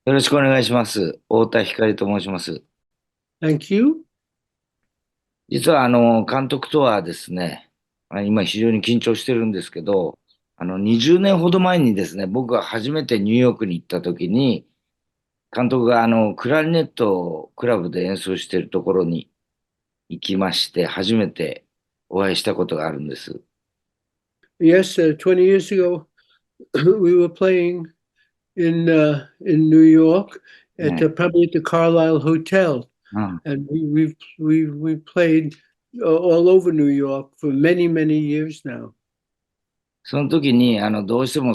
よろしくお願いします。太田光と申します。Thank you. 実は、監督とはですね、今非常に緊張してるんですけど、20年ほど前にですね、僕が初めてニューヨークに行った時に、監督がクラリネットをクラブで演奏しているところに行きまして、初めてお会いしたことがあるんです。Yes, 20 years ago, we were playing in New York atね。probably at the Carlisle Hotel, うん。and we played all over New York for many years now. その時に、どうしても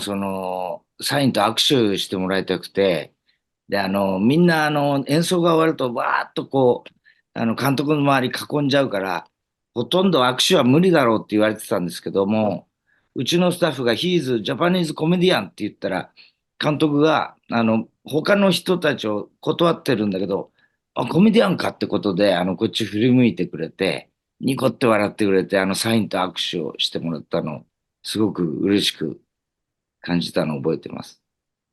サインと握手してもらいたくて、で、みんな、演奏が終わると、わーっと監督の周り囲んじゃうから、ほとんど握手は無理だろうって言われてたんですけども、うちのスタッフが、He's Japanese Comedian って言ったら、監督が、他の人たちを断ってるんだけど、あ、コメディアンかってことで、こっち振り向いてくれて、ニコって笑ってくれて、サインと握手をしてもらったの、すごく嬉しく感じたのを覚えてます。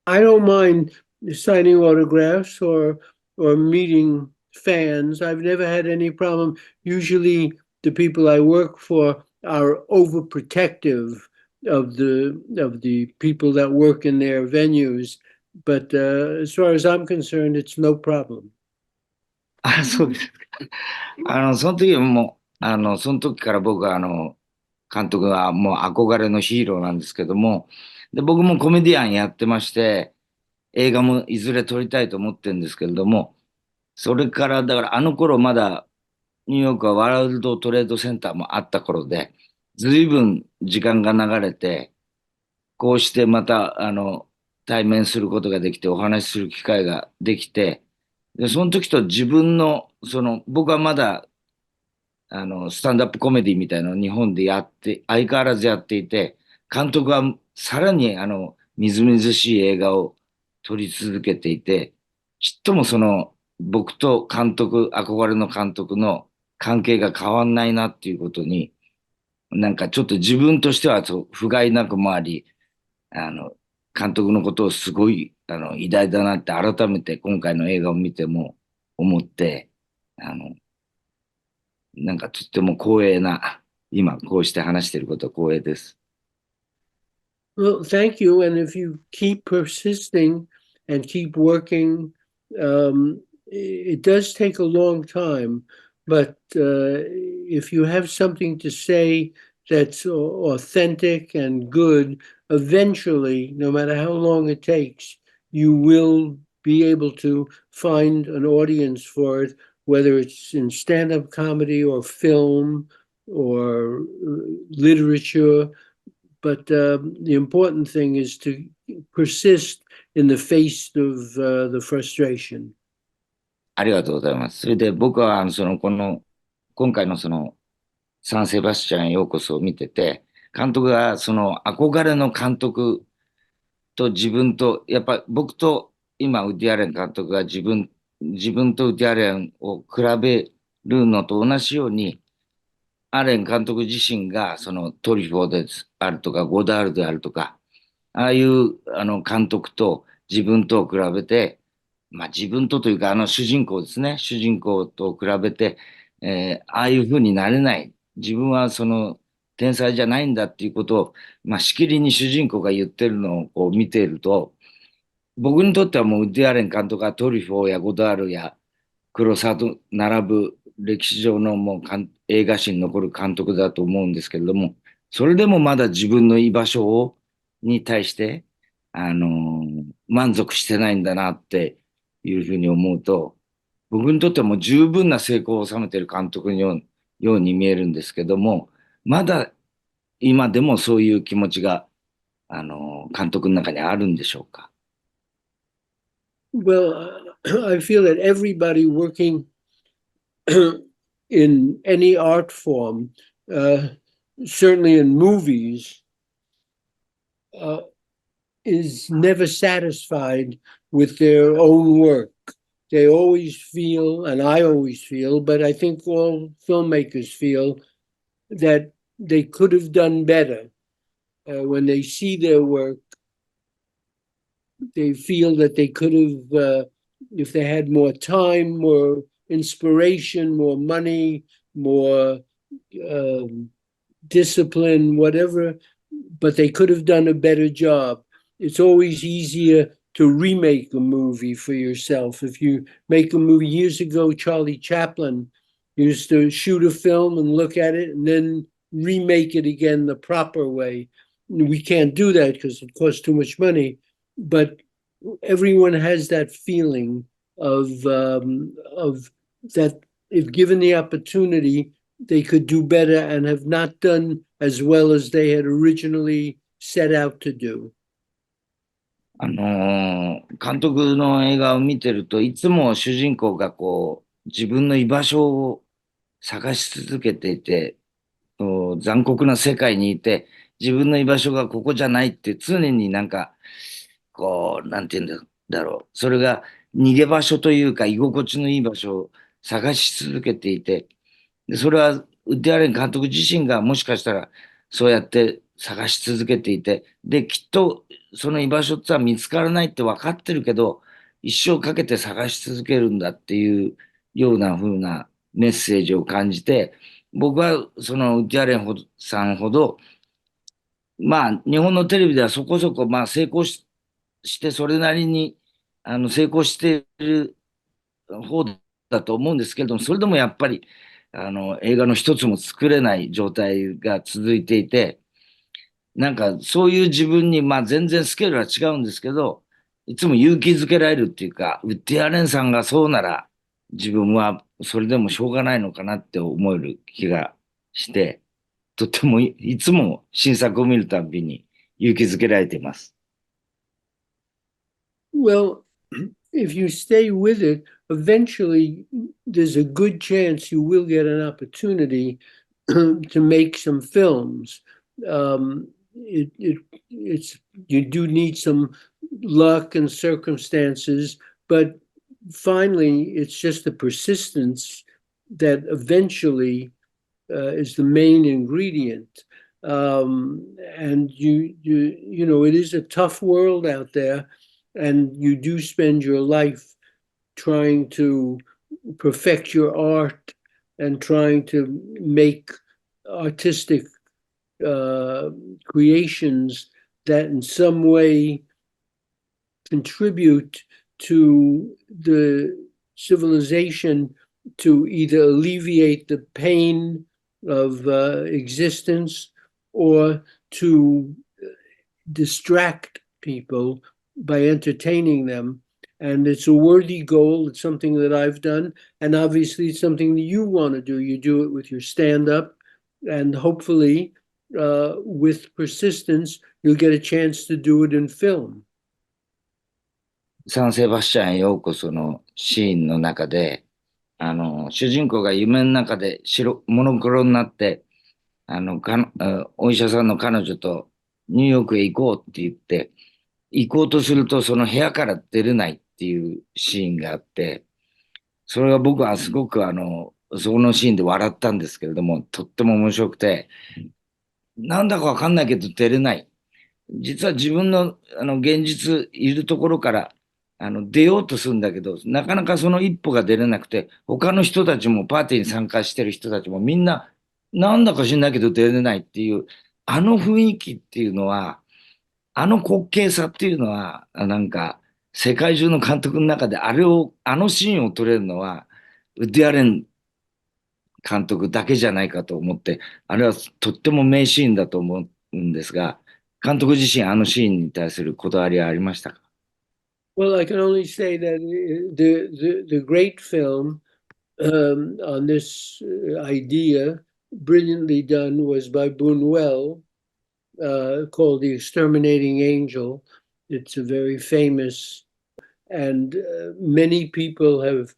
I don't mind signing autographs or meeting fans. I've never had any problem. Usually, the people I work for are overprotective of the people that work in their venues. But as far as I'm concerned, it's no problem. あ、そうです。その時も、その時から僕は、監督はもう憧れのヒーローなんですけども、で、僕もコメディアンやってまして、映画もいずれ撮りたいと思ってるんですけれども、それから、だからあの頃まだニューヨークはワールドトレードセンターもあった頃で、ずいぶん時間が流れて、こうしてまた、対面することができて、お話しする機会ができて、で、その時と自分の、僕はまだスタンダップコメディみたいなのを日本でやって、相変わらずやっていて、監督はさらにみずみずしい映画を撮り続けていて、ちっとも僕と監督、憧れの監督の関係が変わんないなっていうことに、なんかちょっと自分としては不甲斐なくもあり、あの、監督のことをすごい、偉大だなって改めて今回の映画を見ても思って、あの、なんかとっても光栄な、今こうして話していることは光栄です。Well, thank you. And if you keep persisting and keep working, it does take a long time. But if you have something to say that's authentic and good, eventually, no matter how long it takes, you will be able to find an audience for it, whether it's in stand up comedy or film or literature. But the important thing is to persist in the face of the frustration. ありがとうございます。それで僕は、今回のサンセバスチャンへようこそを見てて、監督が憧れの監督と自分と、やっぱ僕と今ウディアレン監督が自分とウディアレンを比べるのと同じように、アレン監督自身がそのトリュフォーであるとか、ゴダールであるとか、ああいう監督と自分とを比べて、まあ自分とというか主人公ですね。主人公と比べて、ああいう風になれない。自分は天才じゃないんだっていうことを、まあしきりに主人公が言ってるのをこう見ていると、僕にとってはもうウッディ・アレン監督がトリュフォーやゴダールや黒沢と並ぶ歴史上のもう映画史に残る監督だと思うんですけれども、それでもまだ自分の居場所に対して、満足してないんだなっていうふうに思うと、僕にとってはもう十分な成功を収めている監督のように見えるんですけども、まだ今でもそういう気持ちが、監督の中にあるんでしょうか。Well, I feel that everybody working in any art form, uh, certainly in movies, uh, is never satisfied with their own work. They always feel, and I always feel, but I think all filmmakers feel that they could have done better when they see their work. they feel that they could have, if they had more time, more inspiration, more money, more discipline, whatever, but they could have done a better job. It's always easier to remake a movie for yourself. If you make a movie, years ago, Charlie Chaplin used to shoot a film and look at it and then remake it again the proper way. We can't do that because it costs too much money, but everyone has that feeling of that if given the opportunity, they could do better and have not done as well as they had originally set out to do. 監督の映画を見てると、いつも主人公がこう、自分の居場所を探し続けていて、残酷な世界にいて、自分の居場所がここじゃないって常になんか、こう、なんて言うんだろう。それが逃げ場所というか、居心地のいい場所を探し続けていて、でそれはウッディ・アレン監督自身がもしかしたらそうやって探し続けていて、で、きっとその居場所ってのは見つからないって分かってるけど、一生かけて探し続けるんだっていうような風なメッセージを感じて、僕はそのウッディ・アレンさんほど、まあ、日本のテレビではそこそこ、まあ、して、それなりに、成功している方だと思うんですけれども、それでもやっぱり、映画の一つも作れない状態が続いていて、なんか、そういう自分に、まあ、全然スケールは違うんですけど、いつも勇気づけられるっていうか、ウッディ・アレンさんがそうなら、自分はそれでもしょうがないのかなって思える気がして、とてもいつも新作を見るたびに勇気づけられています。Well, if you stay with it, eventually there's a good chance you will get an opportunity to make some films. It's you do need some luck and circumstances, but finally, it's just the persistence that eventually is the main ingredient. And you know, it is a tough world out there, and you do spend your life trying to perfect your art and trying to make artistic creations that in some way contribute to the civilization to either alleviate the pain of existence or to distract people by entertaining them. And it's a worthy goal. It's something that I've done. And obviously, it's something that you want to do. You do it with your stand up. And hopefully, with persistence, you'll get a chance to do it in film. サンセバスチャンへようこそのシーンの中で、主人公が夢の中でモノクロになって、お医者さんの彼女とニューヨークへ行こうって言って、行こうとするとその部屋から出れないっていうシーンがあって、それが僕はすごくそのシーンで笑ったんですけれども、とっても面白くて、なんだかわかんないけど出れない。実は自分の現実いるところから出ようとするんだけど、なかなかその一歩が出れなくて、他の人たちもパーティーに参加してる人たちもみんな、なんだか知んないけど出れないっていう、あの雰囲気っていうのは、あの滑稽さっていうのは、なんか、世界中の監督の中であのシーンを撮れるのは、ウッディ・アレン監督だけじゃないかと思って、あれはとっても名シーンだと思うんですが、監督自身あのシーンに対するこだわりはありましたか？ Well, I can only say that the great film on this idea, brilliantly done, was by Buñuel, called The Exterminating Angel. It's a very famous, and many people have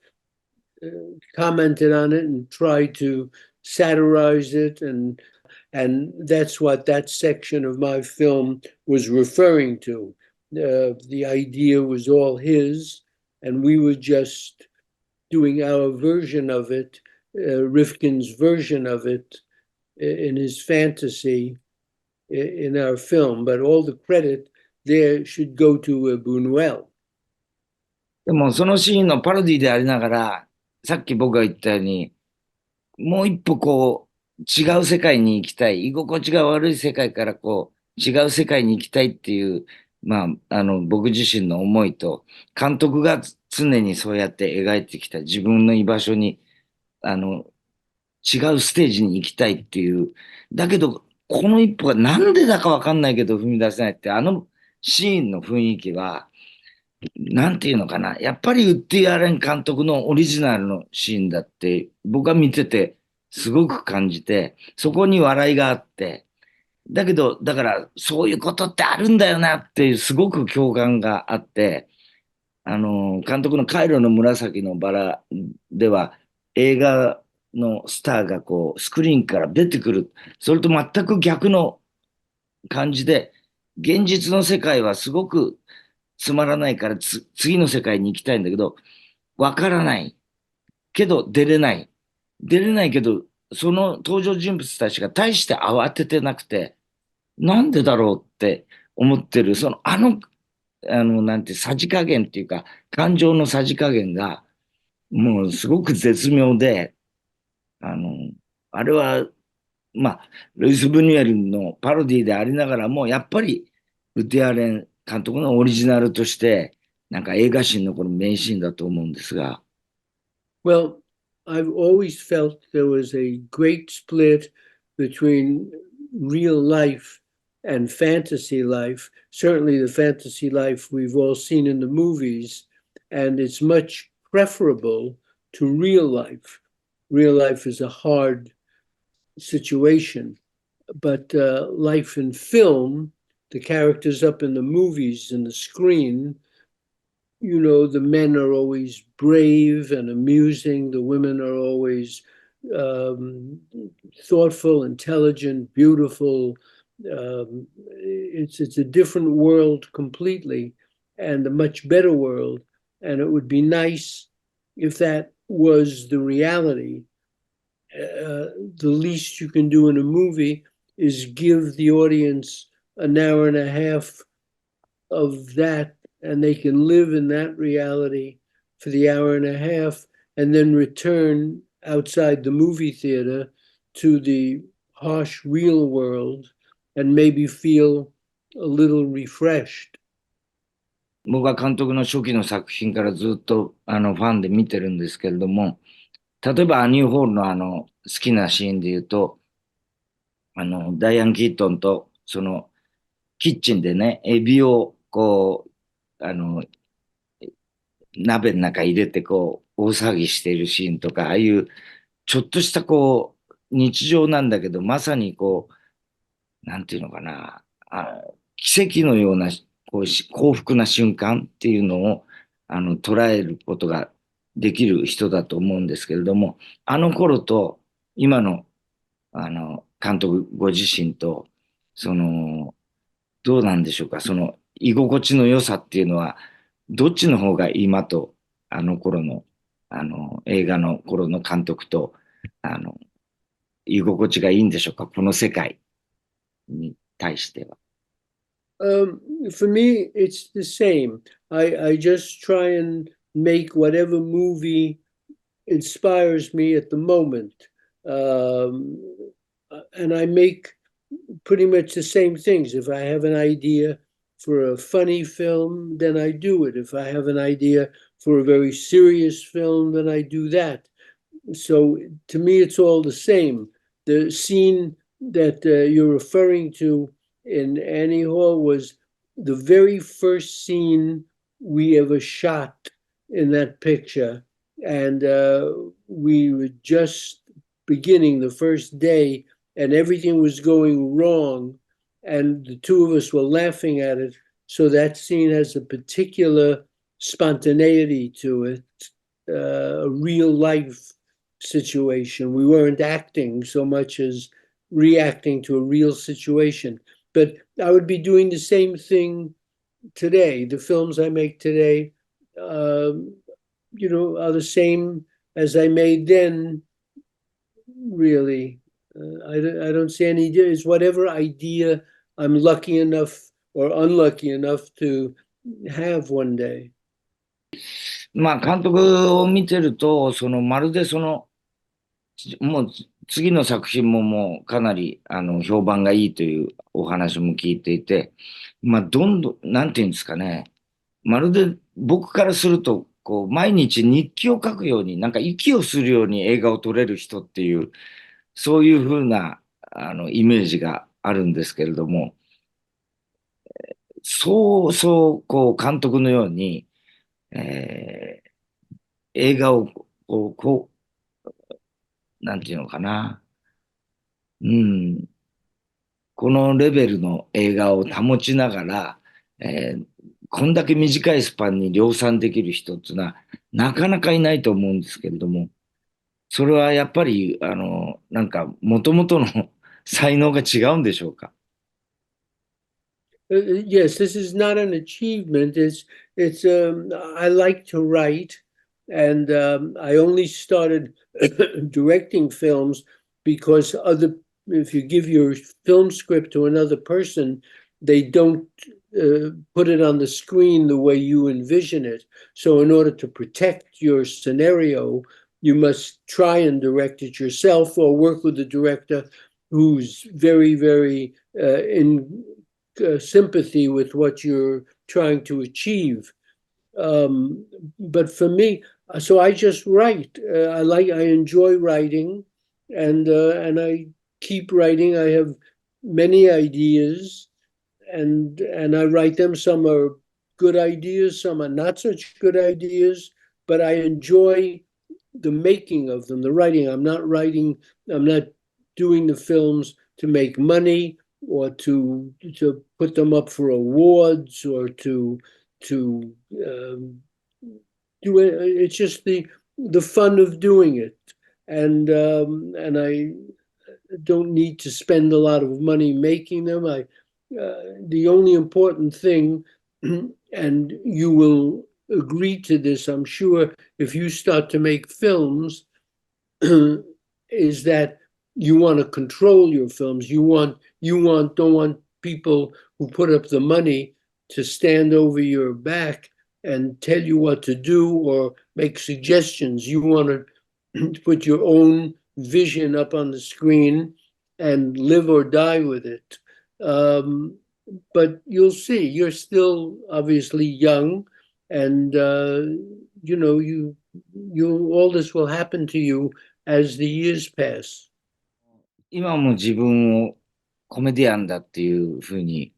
commented on it and tried to satirize it, and that's what that section of my film was referring to. The idea was all his, and we were just doing our version of it, Rifkin's version of it, in his fantasy in our film. But all the credit there should go to Buñuel. でもそのシーンのパロディでありながら、さっき僕が言ったように、もう一歩こう、違う世界に行きたい。居心地が悪い世界からこう、違う世界に行きたいっていう、まあ、僕自身の思いと、監督が常にそうやって描いてきた自分の居場所に、あの、違うステージに行きたいっていう。だけど、この一歩がなんでだかわかんないけど踏み出せないって、あのシーンの雰囲気は、なんていうのかな。やっぱりウッディ・アレン監督のオリジナルのシーンだって、僕は見ててすごく感じて、そこに笑いがあって、だけど、だからそういうことってあるんだよなっていうすごく共感があって、監督のカイロの紫のバラでは映画のスターがこうスクリーンから出てくる。それと全く逆の感じで、現実の世界はすごくつまらないから次の世界に行きたいんだけど、わからない。けど出れない。出れないけど、その登場人物たちが大して慌ててなくて、なんでだろうって思ってる、なんて、さじ加減っていうか、感情のさじ加減が、もうすごく絶妙で、あの、あれは、まあ、ルイス・ブニュエルのパロディでありながらも、やっぱり、ウッディ・アレン監督のオリジナルとして、なんか映画史に残る名シーンだと思うんですが、Well, I've always felt there was a great split between real life and fantasy life. Certainly, the fantasy life we've all seen in the movies, and it's much preferable to real life. Real life is a hard situation, but life in film, the characters up in the movies and the screen, the men are always brave and amusing. The women are always um, thoughtful, intelligent, beautiful. It's a different world completely, and a much better world. And it would be nice if that was the reality. The least you can do in a movie is give the audience an hour and a half of that, and they can live in that reality for the hour and a half and then return outside the movie theater to the harsh real world and maybe feel a little refreshed. 僕は監督の初期の作品からずっとファンで見てるんですけれども、例えばアニューホールの好きなシーンで言うと、ダイアン・キートンとそのキッチンでね、エビをこう、鍋の中入れてこう、大騒ぎしているシーンとか、ああいうちょっとしたこう、日常なんだけど、まさにこう、なんていうのかな、奇跡のようなこう幸福な瞬間っていうのを捉えることができる人だと思うんですけれども、あの頃と今の監督ご自身と、その、どうなんでしょうか、その居心地の良さっていうのは、どっちの方が今とあの頃の、映画の頃の監督と、あの、居心地がいいんでしょうか、この世界に対しては。For me, it's the same. I just try and make whatever movie inspires me at the moment. Um, and I make pretty much the same things. If I have an idea for a funny film, then I do it. If I have an idea for a very serious film, then I do that. So to me, it's all the same. The scene that you're referring to in Annie Hall was the very first scene we ever shot in that picture. And we were just beginning the first day, and everything was going wrong. And the two of us were laughing at it. So that scene has a particular spontaneity to it, a real life situation. We weren't acting so much as reacting to a real situation. But I would be doing the same thing today. The films I make today, are the same as I made then, really. I don't see any. It's whatever idea I'm lucky enough or unlucky enough to have one day. まあ、監督を見てると、まるでもう次の作品ももうかなり、評判がいいというお話も聞いていて、まあ、どんどん、なんていうんですかね。まるで僕からすると、こう、毎日日記を書くように、なんか息をするように映画を撮れる人っていう、そういうふうな、イメージがあるんですけれども、そうそう、こう、監督のように、えー映画を、なんていうのかな。うん、このレベルの映画を保ちながら、こんだけ短いスパンに量産できる人っていうのは、なかなかいないと思うんですけれども、それはやっぱり、なんか、もともとの才能が違うんでしょうか。Yes, this is not an achievement. It's I like to write, and I only started directing films because other if you give your film script to another person, they don't put it on the screen the way you envision it. So, in order to protect your scenario, you must try and direct it yourself or work with a director who's very, very in sympathy with what you're trying to achieve. But for me, so I just write. I enjoy writing, and I keep writing. I have many ideas, and I write them. Some are good ideas, some are not such good ideas. But I enjoy the making of them, the writing. I'm not writing. I'm not doing the films to make money or to put them up for awards or to do it. It's just the fun of doing it, and I don't need to spend a lot of money making them. The only important thing, and you will agree to this, I'm sure, if you start to make films, is that you want to control your films. Don't want people who put up the money to stand over your back and tell you what to do or make suggestions. You want to put your own vision up on the screen and live or die with it. But you'll see, you're still obviously young, and you all this will happen to you as the years pass. 今も自分をコメディアンだっていうふうに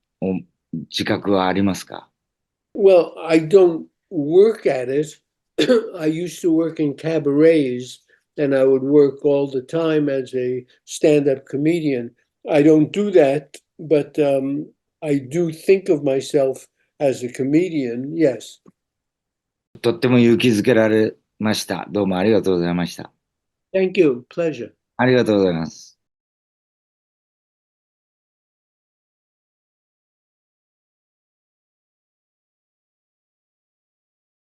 自覚はありますか？ Well, I don't work at it. I used to work in cabarets, and I would work all the time as a stand-up comedian. I don't do that, but I do think of myself as a comedian. Yes. とっても勇気づけられました。どうもありがとうございました。Thank you. Pleasure. ありがとうございます。